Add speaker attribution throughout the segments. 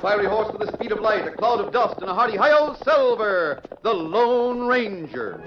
Speaker 1: fiery horse with the speed of light, a cloud of dust, and a hearty hi-yo Silver, the Lone Ranger.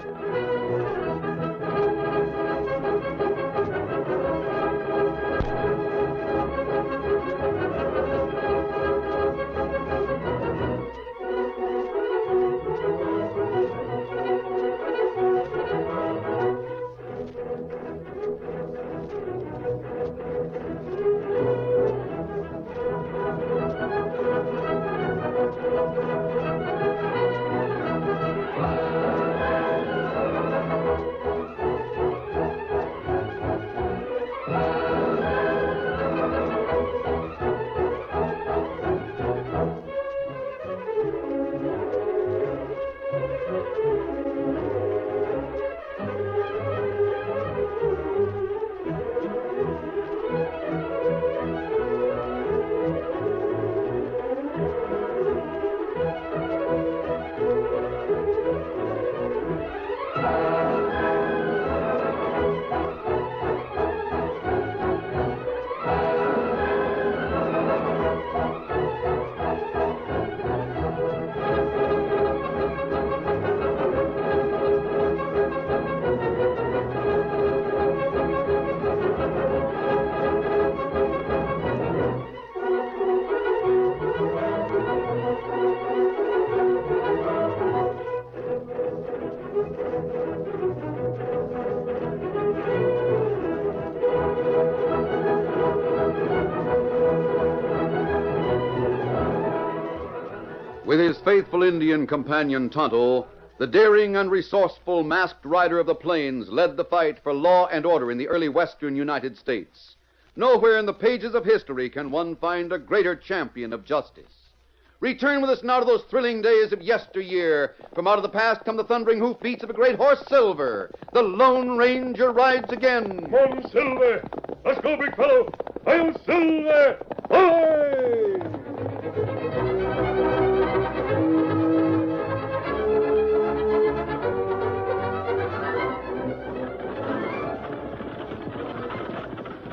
Speaker 1: With his faithful Indian companion Tonto, the daring and resourceful masked rider of the plains led the fight for law and order in the early western United States. Nowhere in the pages of history can one find a greater champion of justice. Return with us now to those thrilling days of yesteryear. From out of the past come the thundering hoofbeats of a great horse, Silver. The Lone Ranger rides again.
Speaker 2: Come on, Silver. Let's go, big fellow. I'll Silver. Away!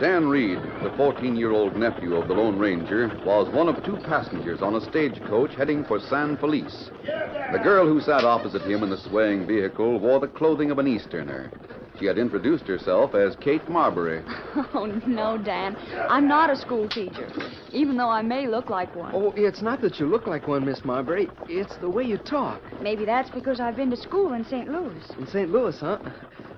Speaker 1: Dan Reed, the 14-year-old nephew of the Lone Ranger, was one of two passengers on a stagecoach heading for San Felice. The girl who sat opposite him in the swaying vehicle wore the clothing of an Easterner. She had introduced herself as Kate Marbury.
Speaker 3: Oh, no, Dan. I'm not a school teacher, even though I may look like one.
Speaker 4: Oh, it's not that you look like one, Miss Marbury. It's the way you talk.
Speaker 3: Maybe that's because I've been to school in St. Louis.
Speaker 4: In St. Louis, huh?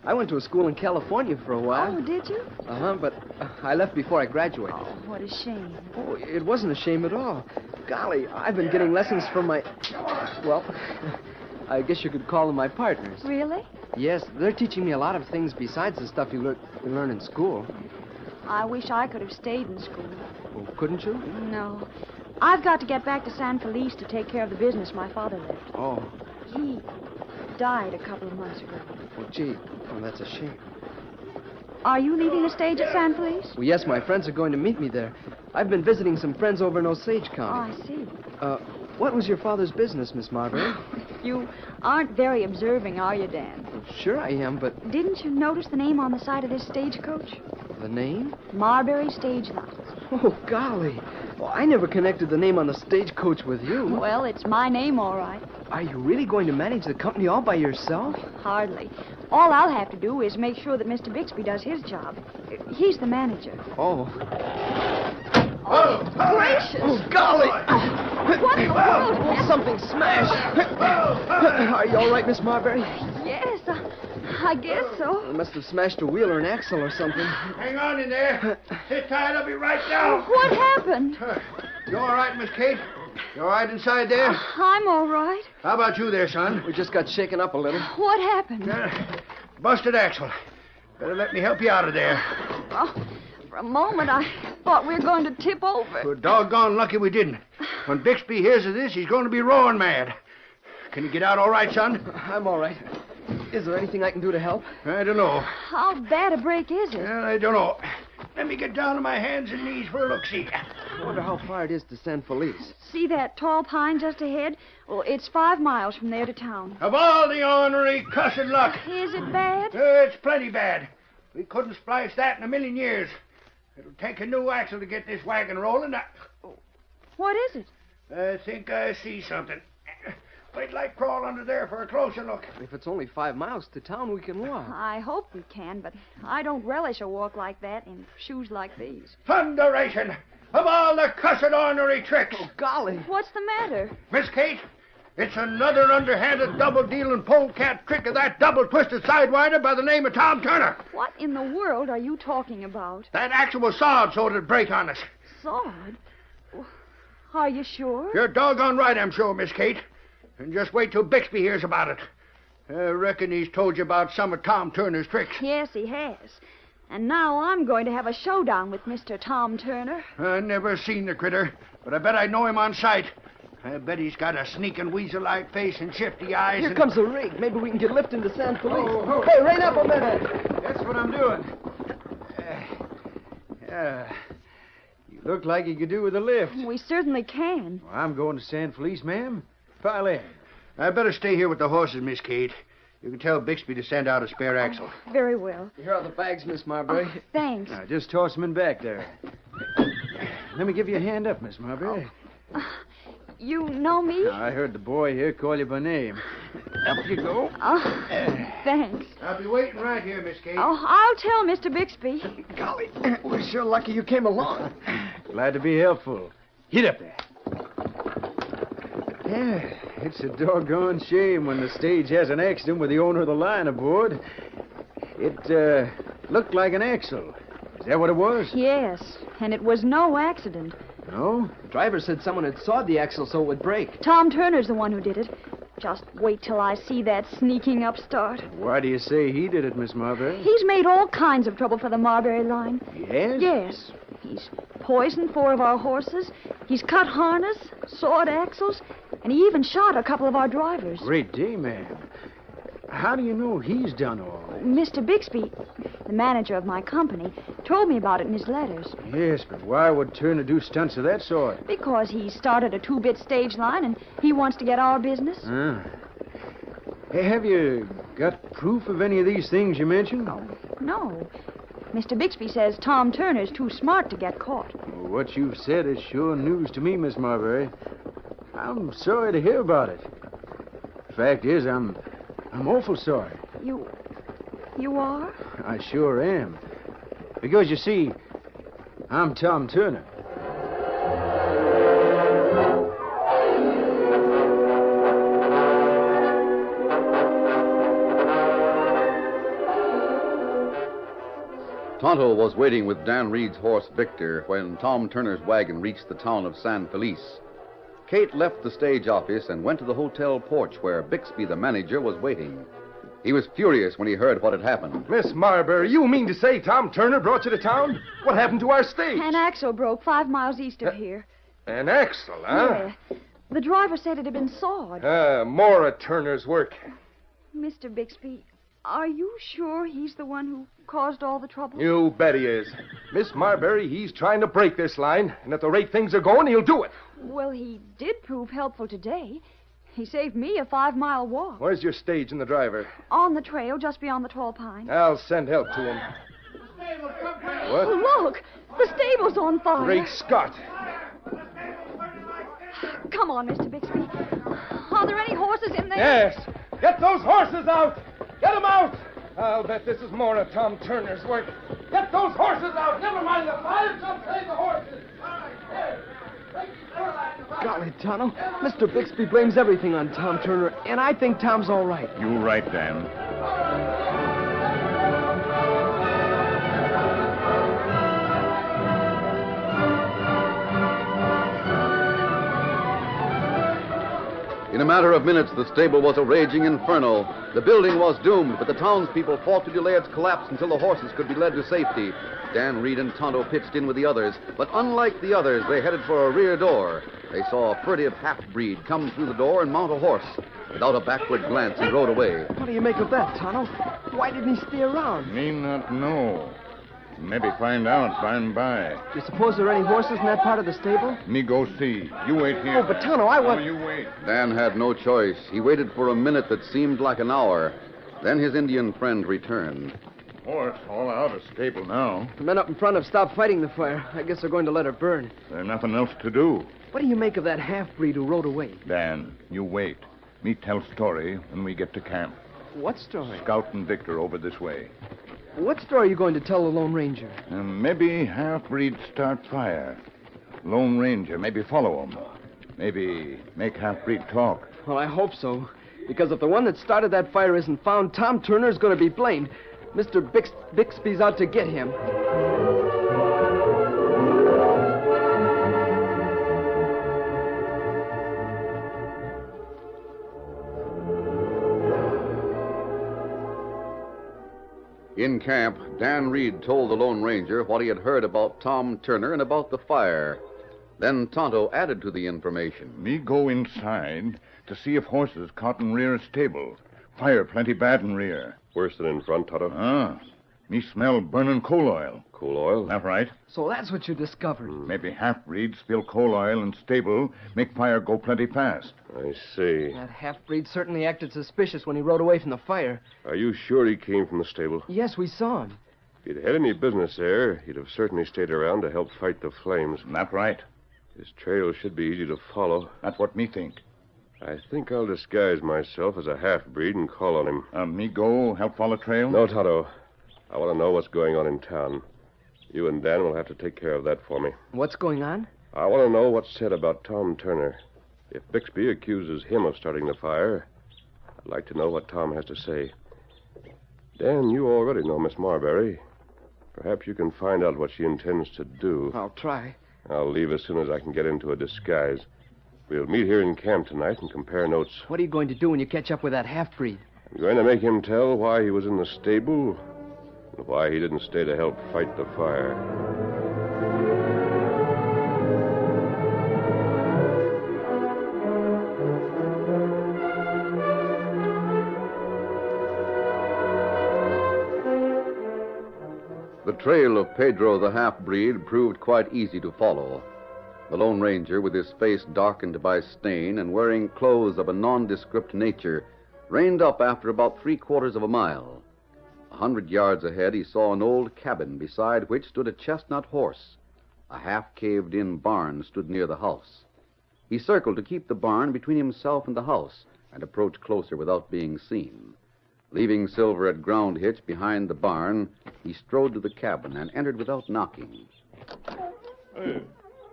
Speaker 4: I went to a school in California for a while.
Speaker 3: Oh, did you?
Speaker 4: Uh-huh, but I left before I graduated.
Speaker 3: Oh, what a shame.
Speaker 4: Oh, it wasn't a shame at all. Golly, I've been getting lessons from my... Well, I guess you could call them my partners.
Speaker 3: Really?
Speaker 4: Yes, they're teaching me a lot of things besides the stuff you learn in school.
Speaker 3: I wish I could have stayed in school.
Speaker 4: Oh, couldn't you?
Speaker 3: No. I've got to get back to San Felice to take care of the business my father left.
Speaker 4: Oh.
Speaker 3: He died a couple of months ago.
Speaker 4: Oh, gee. Oh, that's a shame.
Speaker 3: Are you leaving the stage at San Felice?
Speaker 4: Well, yes, my friends are going to meet me there. I've been visiting some friends over in Osage
Speaker 3: Oh,
Speaker 4: County.
Speaker 3: I see.
Speaker 4: What was your father's business, Miss Marbury?
Speaker 3: You aren't very observing, are you, Dan?
Speaker 4: Well, sure I am, but...
Speaker 3: Didn't you notice the name on the side of this stagecoach?
Speaker 4: The name?
Speaker 3: Marbury Stage Lines.
Speaker 4: Oh, golly. Well, I never connected the name on the stagecoach with you.
Speaker 3: Well, it's my name, all right.
Speaker 4: Are you really going to manage the company all by yourself?
Speaker 3: Hardly. All I'll have to do is make sure that Mr. Bixby does his job. He's the manager.
Speaker 4: Oh.
Speaker 3: Oh, gracious.
Speaker 4: Oh, golly.
Speaker 3: What in the world?
Speaker 4: Something smashed. Are you all right, Miss Marbury?
Speaker 3: Yes, I guess so.
Speaker 4: It must have smashed a wheel or an axle or something.
Speaker 2: Hang on in there. Sit tight. I'll be right down.
Speaker 3: What happened?
Speaker 2: You all right, Miss Kate? You all right inside there?
Speaker 3: I'm all right.
Speaker 2: How about you there, son?
Speaker 4: We just got shaken up a little.
Speaker 3: What happened?
Speaker 2: Busted axle. Better let me help you out of there.
Speaker 3: Oh, for a moment, I thought we were going to tip over.
Speaker 2: We're doggone lucky we didn't. When Bixby hears of this, he's going to be roaring mad. Can you get out all right, son?
Speaker 4: I'm all right. Is there anything I can do to help?
Speaker 2: I don't know.
Speaker 3: How bad a break is it?
Speaker 2: Well, I don't know. Let me get down on my hands and knees for a look-see.
Speaker 4: I wonder how far it is to San Felice.
Speaker 3: See that tall pine just ahead? Well, it's 5 miles from there to town.
Speaker 2: Of all the ornery cussed luck.
Speaker 3: Is it bad?
Speaker 2: It's plenty bad. We couldn't splice that in a million years. It'll take a new axle to get this wagon rolling.
Speaker 3: What is it?
Speaker 2: I think I see something. Wait till I crawl under there for a closer look.
Speaker 4: If it's only 5 miles to town, we can walk.
Speaker 3: I hope we can, but I don't relish a walk like that in shoes like these.
Speaker 2: Thunderation! Of all the cussed ornery tricks!
Speaker 4: Oh, golly.
Speaker 3: What's the matter?
Speaker 2: Miss Kate, it's another underhanded double-dealing polecat trick of that double-twisted sidewinder by the name of Tom Turner.
Speaker 3: What in the world are you talking about?
Speaker 2: That axle was sawed so it'd break on us.
Speaker 3: Sawed? Are you sure?
Speaker 2: You're doggone right, I'm sure, Miss Kate. And just wait till Bixby hears about it. I reckon he's told you about some of Tom Turner's tricks.
Speaker 3: Yes, he has. And now I'm going to have a showdown with Mr. Tom Turner.
Speaker 2: I never seen the critter, but I bet I know him on sight. I bet he's got a sneaking weasel-like face and shifty eyes.
Speaker 4: Here
Speaker 2: and...
Speaker 4: comes a rig. Maybe we can get lifted into San Felice.
Speaker 2: Oh.
Speaker 4: Hey, rein up a minute.
Speaker 5: That's what I'm doing. You look like you could do with a lift.
Speaker 3: We certainly can.
Speaker 5: Well, I'm going to San Felice, ma'am. Pile in.
Speaker 2: I better stay here with the horses, Miss Kate. You can tell Bixby to send out a spare axle.
Speaker 3: Very well.
Speaker 4: Here are the bags, Miss Marbury.
Speaker 3: Oh, thanks.
Speaker 5: Now, just toss them in back there. Let me give you a hand up, Miss Marbury.
Speaker 3: You know me?
Speaker 5: Now, I heard the boy here call you by name. Up you go.
Speaker 3: Oh, thanks.
Speaker 2: I'll be waiting right here, Miss Kate.
Speaker 3: Oh, I'll tell Mr. Bixby.
Speaker 4: Golly, we're sure lucky you came along.
Speaker 5: Glad to be helpful. Hit up there. Yeah, it's a doggone shame when the stage has an accident with the owner of the line aboard. It looked like an axle. Is that what it was?
Speaker 3: Yes, and it was no accident.
Speaker 5: No?
Speaker 4: The driver said someone had sawed the axle so it would break.
Speaker 3: Tom Turner's the one who did it. Just wait till I see that sneaking upstart.
Speaker 5: Why do you say he did it, Miss Marbury?
Speaker 3: He's made all kinds of trouble for the Marbury line.
Speaker 5: Yes?
Speaker 3: Yes. He's poisoned 4 of our horses. He's cut harness, sawed axles, and he even shot a couple of our drivers.
Speaker 5: Great day, ma'am. How do you know he's done all this?
Speaker 3: Mr. Bixby, the manager of my company, told me about it in his letters.
Speaker 5: Yes, but why would Turner do stunts of that sort?
Speaker 3: Because he started a 2-bit stage line and he wants to get our business.
Speaker 5: Ah. Hey, have you got proof of any of these things you mentioned?
Speaker 3: No. Mr. Bixby says Tom Turner's too smart to get caught.
Speaker 5: Well, what you've said is sure news to me, Miss Marbury. I'm sorry to hear about it. Fact is, I'm awful sorry.
Speaker 3: You are?
Speaker 5: I sure am. Because, you see, I'm Tom Turner.
Speaker 1: Tonto was waiting with Dan Reed's horse Victor when Tom Turner's wagon reached the town of San Felice. Kate left the stage office and went to the hotel porch where Bixby, the manager, was waiting. He was furious when he heard what had happened.
Speaker 6: Miss Marbury, you mean to say Tom Turner brought you to town? What happened to our stage?
Speaker 3: An axle broke 5 miles east of here.
Speaker 6: An axle, huh?
Speaker 3: Yeah. The driver said it had been sawed.
Speaker 6: More of Turner's work.
Speaker 3: Mr. Bixby, are you sure he's the one who caused all the trouble?
Speaker 6: You bet he is. Miss Marbury, he's trying to break this line, and at the rate things are going, he'll do it.
Speaker 3: Well, he did prove helpful today. He saved me a 5-mile walk.
Speaker 6: Where's your stage and the driver?
Speaker 3: On the trail, just beyond the tall pine.
Speaker 6: I'll send help to him. What?
Speaker 3: Oh, look! The stable's on fire.
Speaker 6: Great Scott.
Speaker 3: Come on, Mr. Bixby. Are there any horses in there?
Speaker 6: Yes. Get those horses out. Get them out. I'll bet this is more of Tom Turner's work. Get those horses out. Never mind the fire. Just save the horses.
Speaker 4: Golly, Tonto, Mr. Bixby blames everything on Tom Turner, and I think Tom's all right.
Speaker 7: You right, Dan.
Speaker 1: In a matter of minutes, the stable was a raging inferno. The building was doomed, but the townspeople fought to delay its collapse until the horses could be led to safety. Dan Reed and Tonto pitched in with the others, but unlike the others, they headed for a rear door. They saw a furtive half-breed come through the door and mount a horse. Without a backward glance, he rode away.
Speaker 4: What do you make of that, Tonto? Why didn't he stay around?
Speaker 7: Me not know. Maybe find out by and by.
Speaker 4: Do you suppose there are any horses in that part of the stable?
Speaker 7: Me go see. You wait here.
Speaker 4: Oh, but Tonto, I want...
Speaker 7: Oh, you wait.
Speaker 1: Dan had no choice. He waited for a minute that seemed like an hour. Then his Indian friend returned.
Speaker 7: Horse all out of stable now.
Speaker 4: The men up in front have stopped fighting the fire. I guess they're going to let her burn.
Speaker 7: There's nothing else to do.
Speaker 4: What do you make of that half-breed who rode away?
Speaker 7: Dan, you wait. Me tell story when we get to camp.
Speaker 4: What story?
Speaker 7: Scout and Victor over this way.
Speaker 4: What story are you going to tell the Lone Ranger?
Speaker 7: Maybe half-breed start fire. Lone Ranger, maybe follow him. Maybe make half-breed talk.
Speaker 4: Well, I hope so. Because if the one that started that fire isn't found, Tom Turner's going to be blamed. Mr. Bixby's out to get him.
Speaker 1: In camp, Dan Reed told the Lone Ranger what he had heard about Tom Turner and about the fire. Then Tonto added to the information.
Speaker 7: Me go inside to see if horses caught in rear stable. Fire plenty bad in rear.
Speaker 8: Worse than in front, Tonto?
Speaker 7: Me smell burning coal oil.
Speaker 8: Coal oil?
Speaker 7: That right?
Speaker 4: So that's what you discovered.
Speaker 7: Maybe half-breed spill coal oil in stable, make fire go plenty fast.
Speaker 8: I see.
Speaker 4: That half-breed certainly acted suspicious when he rode away from the fire.
Speaker 8: Are you sure he came from the stable?
Speaker 4: Yes, we saw him.
Speaker 8: If he'd had any business there, he'd have certainly stayed around to help fight the flames.
Speaker 7: That right?
Speaker 8: His trail should be easy to follow.
Speaker 7: That's what me think.
Speaker 8: I think I'll disguise myself as a half-breed and call on him.
Speaker 7: Me go help follow trail?
Speaker 8: No, Tonto. I want to know what's going on in town. You and Dan will have to take care of that for me.
Speaker 4: What's going on?
Speaker 8: I want to know what's said about Tom Turner. If Bixby accuses him of starting the fire, I'd like to know what Tom has to say. Dan, you already know Miss Marbury. Perhaps you can find out what she intends to do.
Speaker 4: I'll try.
Speaker 8: I'll leave as soon as I can get into a disguise. We'll meet here in camp tonight and compare notes.
Speaker 4: What are you going to do when you catch up with that half-breed?
Speaker 8: I'm going to make him tell why he was in the stable and why he didn't stay to help fight the fire.
Speaker 1: The trail of Pedro the half-breed proved quite easy to follow. The Lone Ranger, with his face darkened by stain and wearing clothes of a nondescript nature, reined up after about 3/4 of a mile. 100 yards ahead, he saw an old cabin beside which stood a chestnut horse. A half-caved-in barn stood near the house. He circled to keep the barn between himself and the house and approached closer without being seen. Leaving Silver at ground hitch behind the barn, he strode to the cabin and entered without knocking.
Speaker 9: Hey,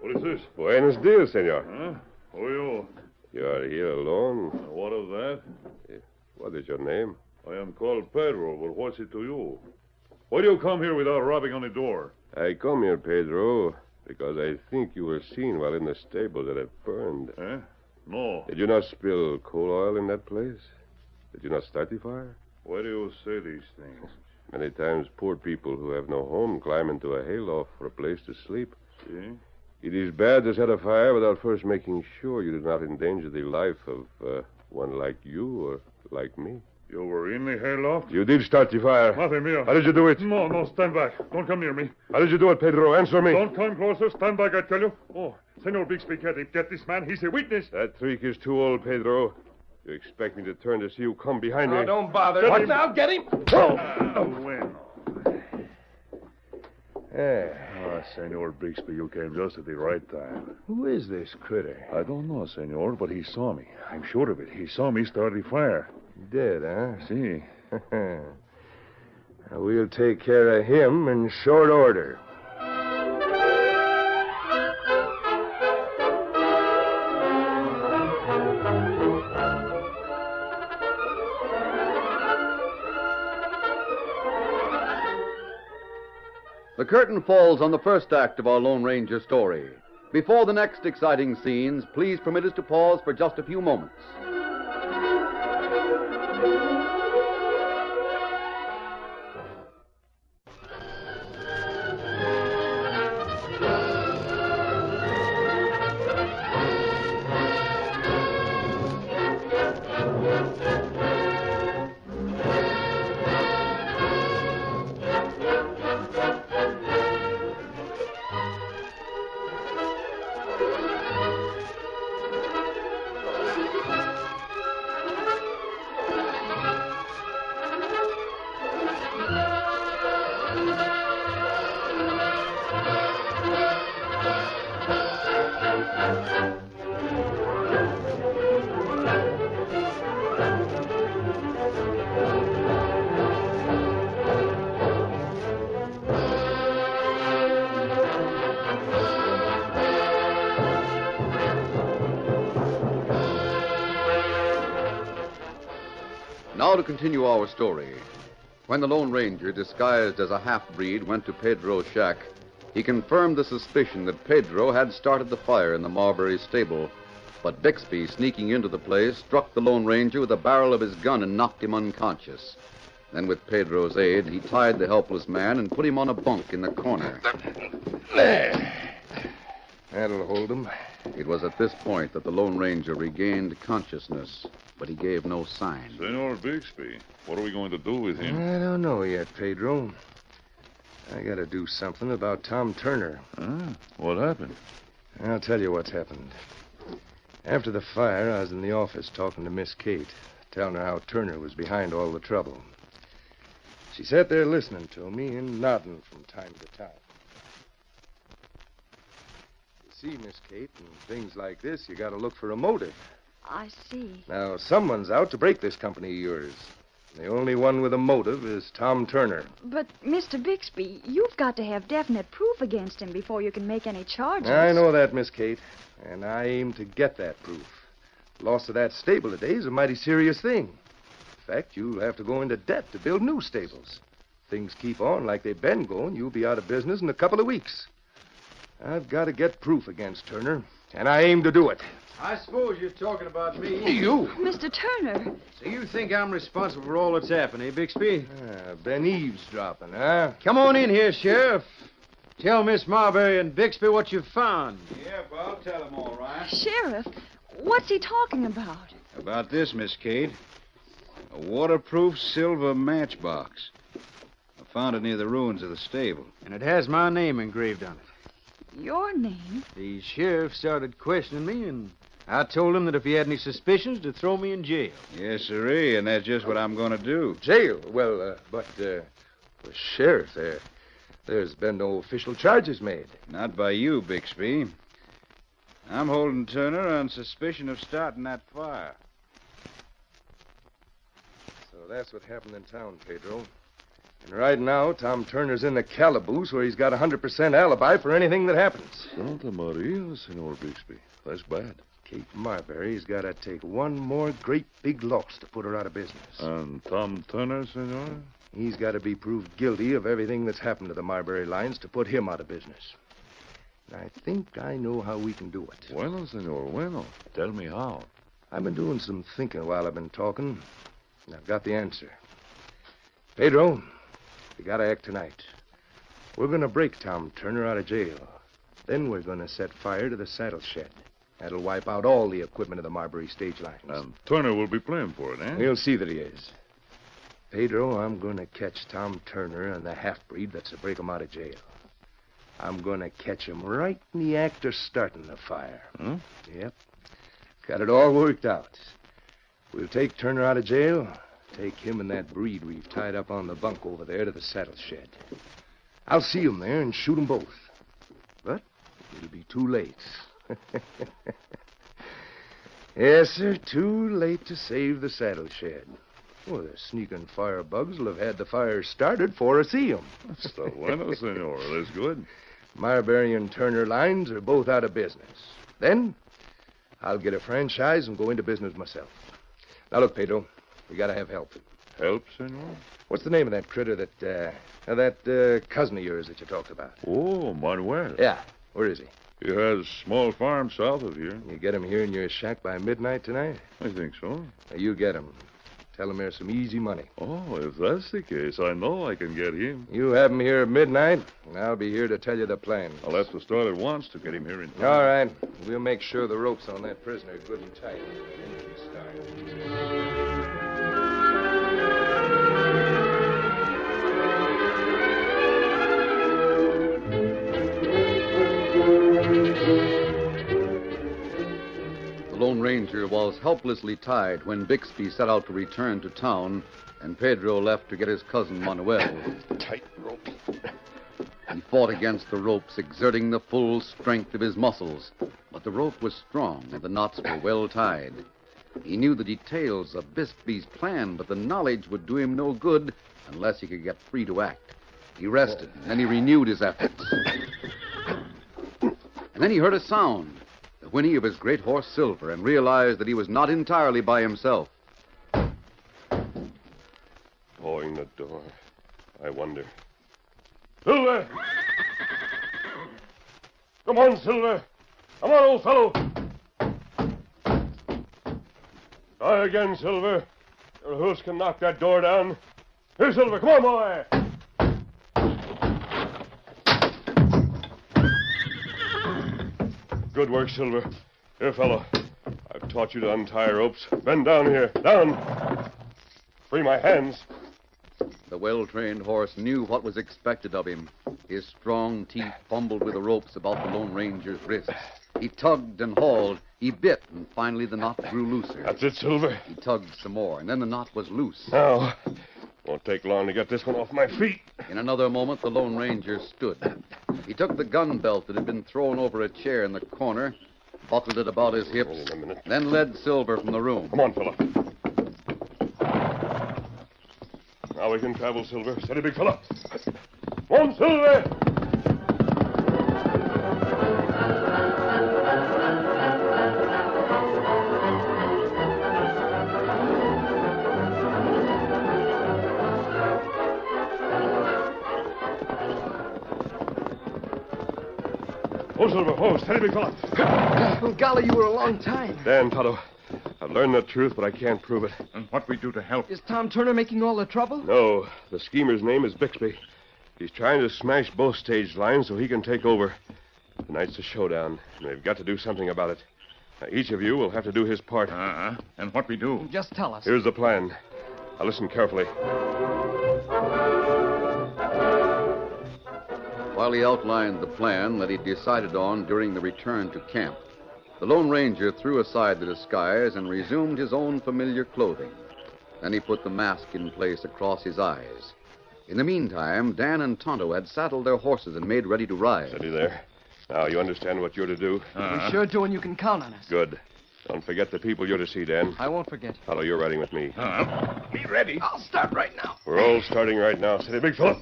Speaker 9: what is this?
Speaker 8: Buenos dias, senor.
Speaker 9: Huh? Who are you?
Speaker 8: You are here alone?
Speaker 9: What of that?
Speaker 8: What is your name?
Speaker 9: I am called Pedro, but what's it to you? Why do you come here without rapping on the door?
Speaker 8: I come here, Pedro, because I think you were seen while in the stable that it burned.
Speaker 9: Eh? No.
Speaker 8: Did you not spill coal oil in that place? Did you not start the fire?
Speaker 9: Why do you say these things?
Speaker 8: Many times poor people who have no home climb into a hayloft for a place to sleep.
Speaker 9: See?
Speaker 8: It is bad to set a fire without first making sure you do not endanger the life of one like you or like me.
Speaker 9: You were in the hayloft?
Speaker 8: You did start the fire.
Speaker 9: Madre mia.
Speaker 8: How did you do it?
Speaker 9: No, stand back. Don't come near me.
Speaker 8: How did you do it, Pedro? Answer me.
Speaker 9: Don't come closer. Stand back, I tell you. Oh, Senor Bixby, get this man. He's a witness.
Speaker 8: That trick is too old, Pedro. You expect me to turn to see you come behind me?
Speaker 6: Don't bother.
Speaker 9: What?
Speaker 6: Now, get him.
Speaker 9: Bueno.
Speaker 8: Yeah.
Speaker 9: Senor Bixby, you came just at the right time.
Speaker 5: Who is this critter?
Speaker 9: I don't know, Senor, but he saw me. I'm sure of it. He saw me start the fire.
Speaker 8: Dead, huh?
Speaker 9: See?
Speaker 8: We'll take care of him in short order.
Speaker 1: The curtain falls on the first act of our Lone Ranger story. Before the next exciting scenes, please permit us to pause for just a few moments. Now to continue our story. When the Lone Ranger, disguised as a half-breed, went to Pedro's shack, he confirmed the suspicion that Pedro had started the fire in the Marbury stable. But Bixby, sneaking into the place, struck the Lone Ranger with the barrel of his gun and knocked him unconscious. Then, with Pedro's aid, he tied the helpless man and put him on a bunk in the corner.
Speaker 8: There. That'll hold him.
Speaker 1: It was at this point that the Lone Ranger regained consciousness, but he gave no sign.
Speaker 9: Senor Bixby, what are we going to do with him?
Speaker 8: I don't know yet, Pedro. I gotta do something about Tom Turner.
Speaker 9: Huh? What happened?
Speaker 8: I'll tell you what's happened. After the fire, I was in the office talking to Miss Kate, telling her how Turner was behind all the trouble. She sat there listening to me and nodding from time to time. You see, Miss Kate, in things like this, you gotta look for a motive.
Speaker 3: I see.
Speaker 8: Now, someone's out to break this company of yours. The only one with a motive is Tom Turner.
Speaker 3: But, Mr. Bixby, you've got to have definite proof against him before you can make any charges.
Speaker 8: I know that, Miss Kate, and I aim to get that proof. Loss of that stable today is a mighty serious thing. In fact, you'll have to go into debt to build new stables. Things keep on like they've been going, you'll be out of business in a couple of weeks. I've got to get proof against Turner, and I aim to do it.
Speaker 5: I suppose you're talking about me.
Speaker 8: You?
Speaker 3: Mr. Turner.
Speaker 5: So you think I'm responsible for all that's happened, eh, Bixby?
Speaker 8: Been eavesdropping, huh?
Speaker 5: Come on in here, Sheriff. Tell Miss Marbury and Bixby what you've found.
Speaker 10: Yep, I'll tell them all right.
Speaker 3: Sheriff, what's he talking about?
Speaker 10: About this, Miss Kate. A waterproof silver matchbox. I found it near the ruins of the stable.
Speaker 5: And it has my name engraved on it.
Speaker 3: Your name?
Speaker 5: The sheriff started questioning me, and I told him that if he had any suspicions, to throw me in jail.
Speaker 10: Yes, sirree, and that's just what I'm going to do.
Speaker 8: Jail? Well, Sheriff, there's been no official charges made.
Speaker 10: Not by you, Bixby. I'm holding Turner on suspicion of starting that fire.
Speaker 8: So that's what happened in town, Pedro. And right now, Tom Turner's in the calaboose where he's got a 100% alibi for anything that happens.
Speaker 9: Santa Maria, Senor Bixby. That's bad.
Speaker 8: Kate Marbury's got to take one more great big loss to put her out of business.
Speaker 9: And Tom Turner, Senor?
Speaker 8: He's got to be proved guilty of everything that's happened to the Marbury lines to put him out of business. And I think I know how we can do it.
Speaker 9: Bueno, Senor, bueno. Tell me how.
Speaker 8: I've been doing some thinking while I've been talking, and I've got the answer. Pedro, we got to act tonight. We're going to break Tom Turner out of jail. Then we're going to set fire to the saddle shed. That'll wipe out all the equipment of the Marbury stage lines.
Speaker 9: And Turner will be playing for it, eh?
Speaker 8: We'll see that he is. Pedro, I'm going to catch Tom Turner and the half-breed that's to break him out of jail. I'm going to catch him right in the act of starting the fire.
Speaker 9: Huh?
Speaker 8: Yep. Got it all worked out. We'll take Turner out of jail, take him and that breed we've tied up on the bunk over there to the saddle shed. I'll see 'em there and shoot 'em both. But it'll be too late. Yes, sir, too late to save the saddle shed. Well, the sneaking firebugs will have had the fire started before I see 'em.
Speaker 9: Está bueno, Senor. That's good.
Speaker 8: Marbury and Turner lines are both out of business. Then I'll get a franchise and go into business myself. Now, look, Pedro, we got to have help.
Speaker 9: Help, Senor?
Speaker 8: What's the name of that critter that cousin of yours that you talked about?
Speaker 9: Oh, Manuel.
Speaker 8: Yeah, where is he?
Speaker 9: He has a small farm south of here.
Speaker 8: You get him here in your shack by midnight tonight?
Speaker 9: I think so.
Speaker 8: Now, you get him. Tell him there's some easy money.
Speaker 9: Oh, if that's the case, I know I can get him.
Speaker 8: You have him here at midnight, and I'll be here to tell you the plan.
Speaker 9: I'll have to start at once to get him here in time.
Speaker 8: All right. We'll make sure the ropes on that prisoner are good and tight. Then you can start.
Speaker 1: The Lone Ranger was helplessly tied when Bixby set out to return to town, and Pedro left to get his cousin Manuel.
Speaker 8: Tight rope.
Speaker 1: He fought against the ropes, exerting the full strength of his muscles. But the rope was strong, and the knots were well tied. He knew the details of Bixby's plan, but the knowledge would do him no good unless he could get free to act. He rested, and then he renewed his efforts. And then he heard a sound, the whinny of his great horse Silver, and realized that he was not entirely by himself.
Speaker 8: on, Silver. Come on, old fellow. Try again, Silver. Your hoofs can knock that door down. Here, Silver. Come on, boy. Good work, Silver. Here, fellow. I've taught you to untie ropes. Bend down here. Down. Free my hands.
Speaker 1: The well-trained horse knew what was expected of him. His strong teeth fumbled with the ropes about the Lone Ranger's wrists. He tugged and hauled. He bit, and finally the knot grew looser.
Speaker 8: That's it, Silver.
Speaker 1: He tugged some more, and then the knot was loose.
Speaker 8: Now, won't take long to get this one off my feet.
Speaker 1: In another moment, the Lone Ranger stood. He took the gun belt that had been thrown over a chair in the corner, buckled it about his hips,
Speaker 8: Wait a minute.
Speaker 1: then led Silver from the room.
Speaker 8: Come on, fella. Now we can travel, Silver. Steady, big fella. Come on, Silver! Oh, Silver. Oh, steady, big fella.
Speaker 4: Oh, golly, you were a long time.
Speaker 8: Dan, Tonto, I've learned the truth, but I can't prove it.
Speaker 9: And what we do to help?
Speaker 4: Is Tom Turner making all the trouble?
Speaker 8: No, the schemer's name is Bixby. He's trying to smash both stage lines so he can take over. Tonight's the showdown, and we've got to do something about it. Now, each of you will have to do his part.
Speaker 9: And what we do?
Speaker 4: Just tell us.
Speaker 8: Here's the plan. Now, listen carefully.
Speaker 1: While he outlined the plan that he decided on during the return to camp, the Lone Ranger threw aside the disguise and resumed his own familiar clothing. Then he put the mask in place across his eyes. In the meantime, Dan and Tonto had saddled their horses and made ready to ride.
Speaker 8: Steady there. Now, you understand what you're to do?
Speaker 4: We sure do, and you can count on us.
Speaker 8: Good. Don't forget the people you're to see, Dan.
Speaker 4: I won't forget.
Speaker 8: Tonto, you're riding with me.
Speaker 9: Be ready.
Speaker 4: I'll start right now.
Speaker 8: We're all starting right now. Steady, big fella.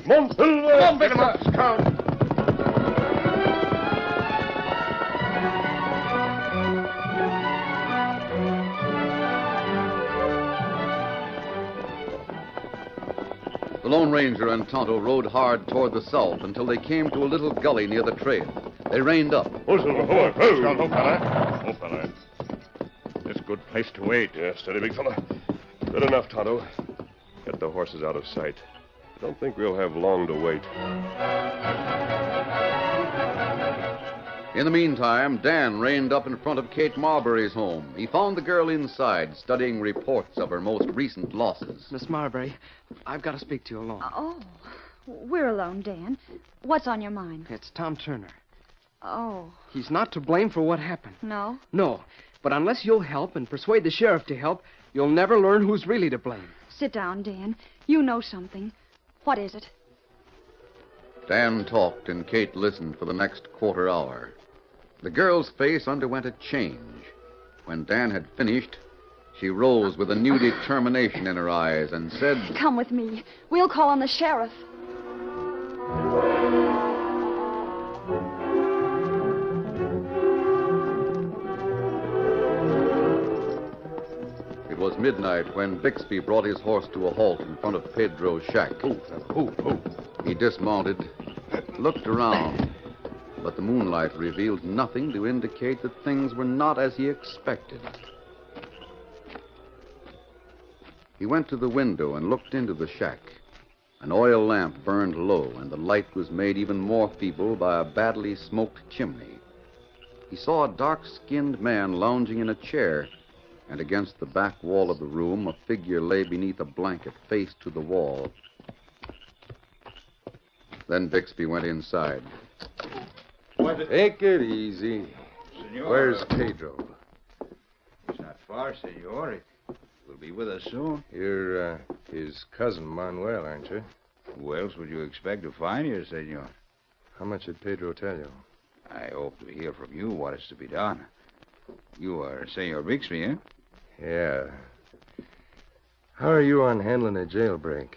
Speaker 8: Come on, Silver! Come on, big fella. Count.
Speaker 1: The Lone Ranger and Tonto rode hard toward the south until they came to a little gully near the trail. They reined up.
Speaker 8: Oh, Silver, hold on.
Speaker 9: Oh, fella. Oh, fella. This good place to wait.
Speaker 8: Yeah, steady, big fella. Good enough, Tonto. Get the horses out of sight. I don't think we'll have long to wait.
Speaker 1: In the meantime, Dan reined up in front of Kate Marbury's home. He found the girl inside, studying reports of her most recent losses.
Speaker 4: Miss Marbury, I've got to speak to you alone.
Speaker 3: Oh, we're alone, Dan. What's on your mind?
Speaker 4: It's Tom Turner.
Speaker 3: Oh,
Speaker 4: He's not to blame for what happened.
Speaker 3: no?
Speaker 4: No, but unless you'll help and persuade the sheriff to help, you'll never learn who's really to blame.
Speaker 3: Sit down, Dan. You know something. What is it?
Speaker 1: Dan talked and Kate listened for the next quarter hour. The girl's face underwent a change. When Dan had finished, she rose with a new determination in her eyes and said,
Speaker 3: Come with me. We'll call on the sheriff.
Speaker 1: It was midnight when Bixby brought his horse to a halt in front of Pedro's shack. He dismounted, looked around, but the moonlight revealed nothing to indicate that things were not as he expected. He went to the window and looked into the shack. An oil lamp burned low, and the light was made even more feeble by a badly smoked chimney. He saw a dark-skinned man lounging in a chair, and against the back wall of the room, a figure lay beneath a blanket, face to the wall. Then Bixby went inside.
Speaker 5: Take it easy.
Speaker 10: Senor.
Speaker 5: Where's Pedro?
Speaker 10: It's not far, senor. He will be with us soon.
Speaker 5: You're his cousin Manuel, aren't you?
Speaker 10: Who else would you expect to find here, senor?
Speaker 5: How much did Pedro tell you?
Speaker 10: I hope to hear from you what is to be done. You are Senor Bixby, eh?
Speaker 5: Yeah. How are you on handling a jailbreak?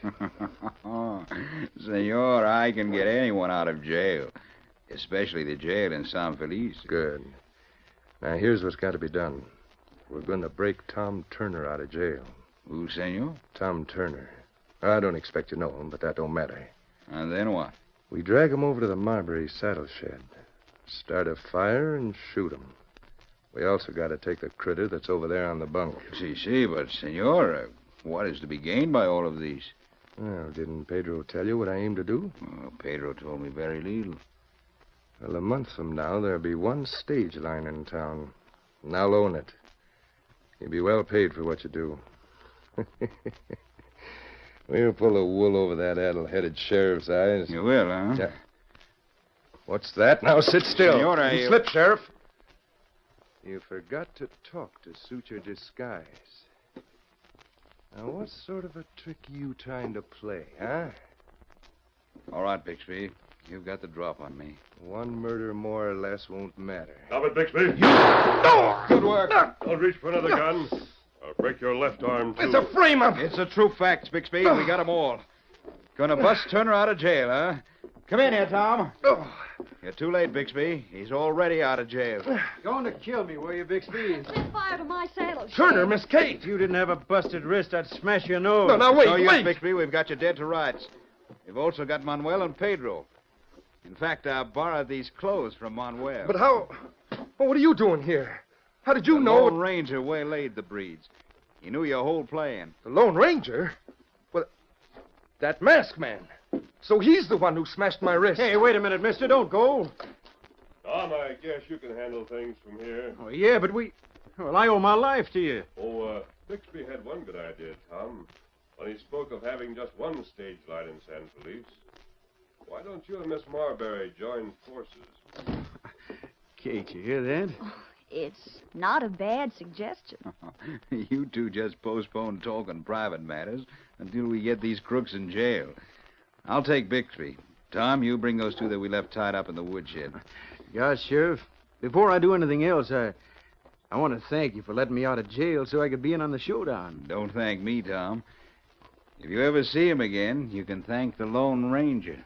Speaker 10: Senor, I can get anyone out of jail. Especially the jail in San Feliz.
Speaker 5: Good. Now, here's what's got to be done. We're going to break Tom Turner out of jail.
Speaker 10: Who, senor?
Speaker 5: Tom Turner. I don't expect you know him, but that don't matter.
Speaker 10: And then what?
Speaker 5: We drag him over to the Marbury saddle shed.
Speaker 8: Start a fire and shoot 'em. We also got to take the critter that's over there on the bunk.
Speaker 10: See, but, senor, what is to be gained by all of these?
Speaker 8: Well, didn't Pedro tell you what I aim to do?
Speaker 10: Oh, Pedro told me very little.
Speaker 8: Well, a month from now, there'll be one stage line in town. And I'll own it. You'll be well paid for what you do. We'll pull the wool over that addle-headed sheriff's eyes.
Speaker 10: You will, huh?
Speaker 8: Yeah. What's that? Now sit still.
Speaker 10: Senor,
Speaker 8: You slip, Sheriff. You forgot to talk to suit your disguise. Now, what sort of a trick are you trying to play, huh?
Speaker 10: All right, Bixby. You've got the drop on me.
Speaker 8: One murder more or less won't matter.
Speaker 9: Stop it, Bixby.
Speaker 2: Good work.
Speaker 9: Don't reach for another gun. I'll break your left arm, too.
Speaker 2: It's a frame-up.
Speaker 10: It's the true facts, Bixby. We got 'em all. Gonna bust Turner out of jail, huh? Come in here, Tom. You're too late, Bixby. He's already out of jail.
Speaker 5: Going to kill me, were you, Bixby?
Speaker 3: Set fire to my saddle.
Speaker 2: Turner, Miss Kate.
Speaker 5: If you didn't have a busted wrist, I'd smash your nose.
Speaker 2: No, now, wait,
Speaker 10: So yes,
Speaker 2: wait.
Speaker 10: Bixby, we've got you dead to rights. We've also got Manuel and Pedro. In fact, I borrowed these clothes from Manuel.
Speaker 6: But how... Well, what are you doing here? How did you
Speaker 10: The
Speaker 6: know...
Speaker 10: Lone Ranger waylaid the breeds. He knew your whole plan.
Speaker 6: The Lone Ranger? Well, that masked man. So he's the one who smashed my wrist.
Speaker 5: Hey, wait a minute, mister. Don't go.
Speaker 9: Tom, I guess you can handle things from here.
Speaker 5: Oh, yeah, but we... Well, I owe my life to you.
Speaker 9: Oh, Bixby had one good idea, Tom. When he spoke of having just one stage light in San Felice. Why don't you and Miss Marbury join forces?
Speaker 5: Kate, you hear that?
Speaker 3: It's not a bad suggestion.
Speaker 10: You two just postpone talking private matters until we get these crooks in jail. I'll take Bixby. Tom, you bring those two that we left tied up in the woodshed.
Speaker 5: Gosh, Sheriff, before I do anything else, I want to thank you for letting me out of jail so I could be in on the showdown.
Speaker 10: Don't thank me, Tom. If you ever see him again, you can thank the Lone Ranger.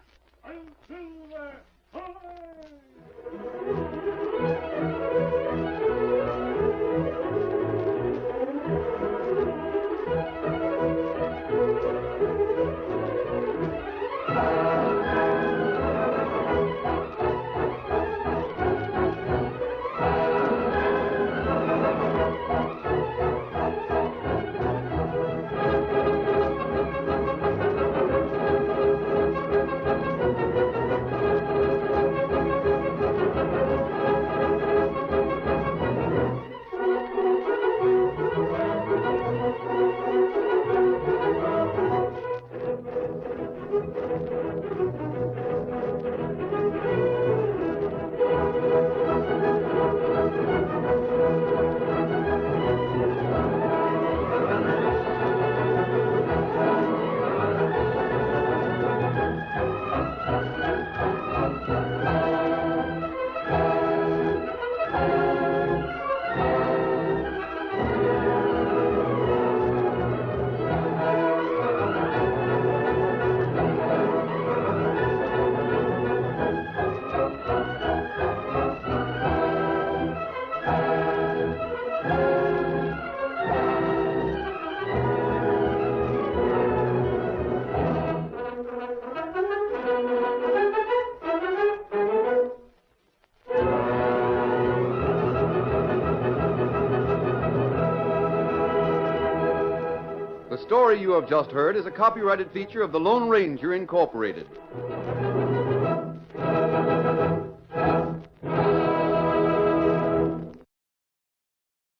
Speaker 1: The story you have just heard is a copyrighted feature of the Lone Ranger Incorporated.